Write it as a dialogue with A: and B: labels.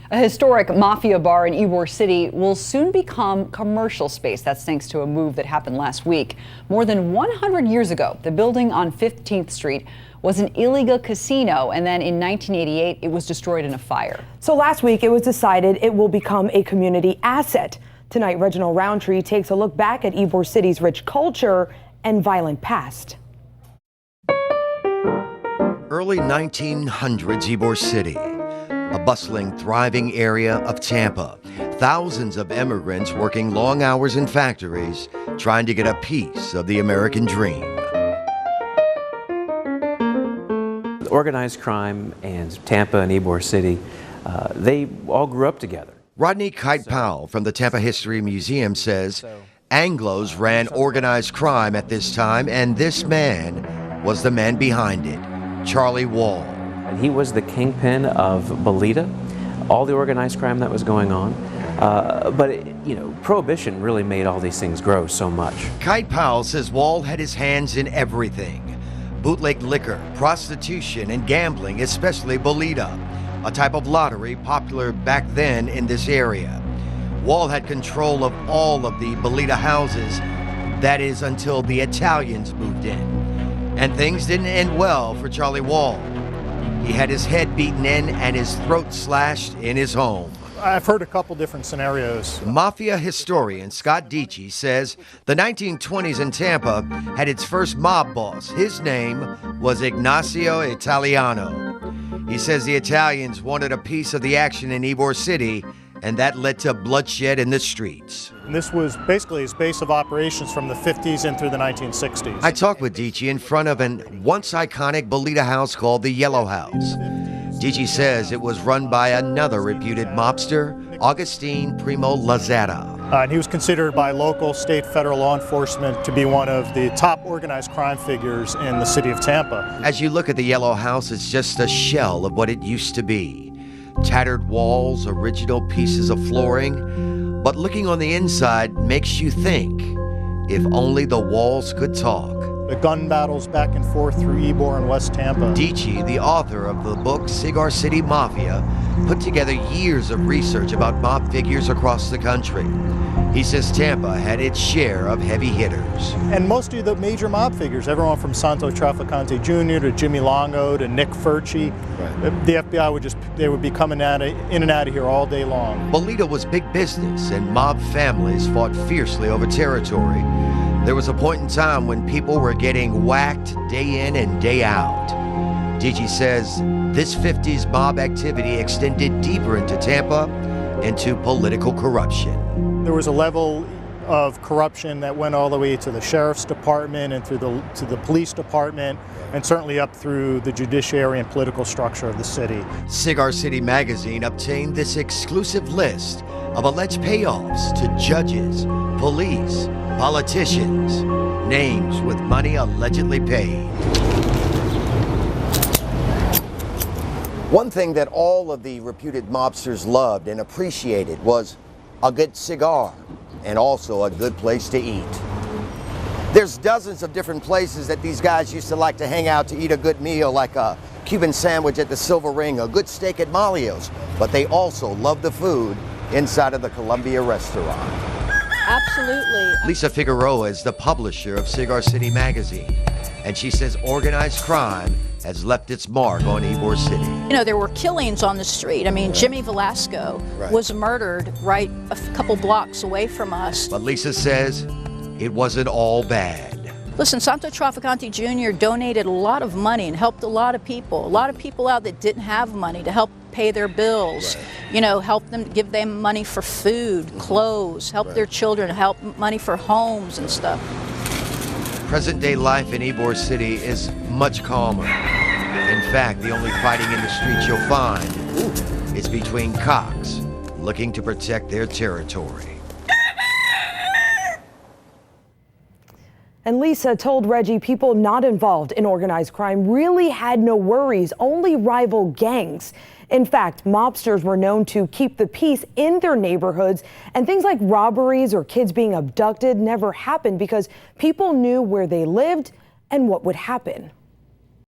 A: A historic mafia bar in Ybor City will soon become commercial space. That's thanks to a move that happened last week. More than 100 years ago, the building on 15th Street was an illegal casino, and then in 1988, it was destroyed in a fire.
B: So last week, it was decided it will become a community asset. Tonight, Reginald Roundtree takes a look back at Ybor City's rich culture and violent past.
C: Early 1900s Ybor City, a bustling, thriving area of Tampa. Thousands of immigrants working long hours in factories, trying to get a piece of the American dream.
D: Organized crime and Tampa and Ybor City, they all grew up together.
C: Rodney Kite Powell from the Tampa History Museum says Anglos ran organized crime at this time, and this man was the man behind it, Charlie Wall.
D: He was the kingpin of Bolita, all the organized crime that was going on. Prohibition really made all these things grow so much.
C: Kite Powell says Wall had his hands in everything. Bootleg liquor, prostitution, and gambling, especially Bolita, a type of lottery popular back then in this area. Wall had control of all of the Bolita houses, that is until the Italians moved in. And things didn't end well for Charlie Wall. He had his head beaten in and his throat slashed in his home.
E: I've heard a couple different scenarios.
C: Mafia historian Scott Dici says the 1920s in Tampa had its first mob boss. His name was Ignacio Italiano. He says the Italians wanted a piece of the action in Ybor City, and that led to bloodshed in the streets.
E: And this was basically his base of operations from the 50s and through the 1960s.
C: I talked with Dici in front of an once iconic Bolita house called the Yellow House. Dici says it was run by another reputed mobster, Augustine Primo Lazzetta.
E: And he was considered by local, state, federal law enforcement to be one of the top organized crime figures in the city of Tampa.
C: As you look at the Yellow House, it's just a shell of what it used to be. Tattered walls, original pieces of flooring. But looking on the inside makes you think, if only the walls could talk.
E: The gun battles back and forth through Ybor and West Tampa.
C: Dici, the author of the book Cigar City Mafia, put together years of research about mob figures across the country. He says Tampa had its share of heavy hitters.
E: And most of the major mob figures, everyone from Santo Trafficante Jr. to Jimmy Longo to Nick Furci, right. The FBI would be coming in and out of here all day long.
C: Bolita was big business, and mob families fought fiercely over territory. There was a point in time when people were getting whacked day in and day out. Dici says this 50s mob activity extended deeper into Tampa, into political corruption.
E: There was a level of corruption that went all the way to the sheriff's department and to the police department, and certainly up through the judiciary and political structure of the city.
C: Cigar City magazine obtained this exclusive list of alleged payoffs to judges, police, politicians, names with money allegedly paid. One thing that all of the reputed mobsters loved and appreciated was a good cigar and also a good place to eat. There's dozens of different places that these guys used to like to hang out to eat a good meal, like a Cuban sandwich at the Silver Ring, a good steak at Malio's, but they also love the food inside of the Columbia restaurant.
F: Absolutely.
C: Lisa Figueroa is the publisher of Cigar City magazine, and she says organized crime has left its mark on Ybor City.
F: You know, there were killings on the street. I mean, Jimmy Velasco was murdered right a couple blocks away from us.
C: But Lisa says it wasn't all bad.
F: Listen, Santo Trafficante Jr. donated a lot of money and helped a lot of people out that didn't have money to help pay their bills. Right. You know, help them, give them money for food, clothes, help their children, help money for homes and stuff.
C: Present-day life in Ybor City is much calmer. In fact, the only fighting in the streets you'll find is between cocks looking to protect their territory.
B: And Lisa told Reggie people not involved in organized crime really had no worries, only rival gangs. In fact, mobsters were known to keep the peace in their neighborhoods, and things like robberies or kids being abducted never happened because people knew where they lived and what would happen.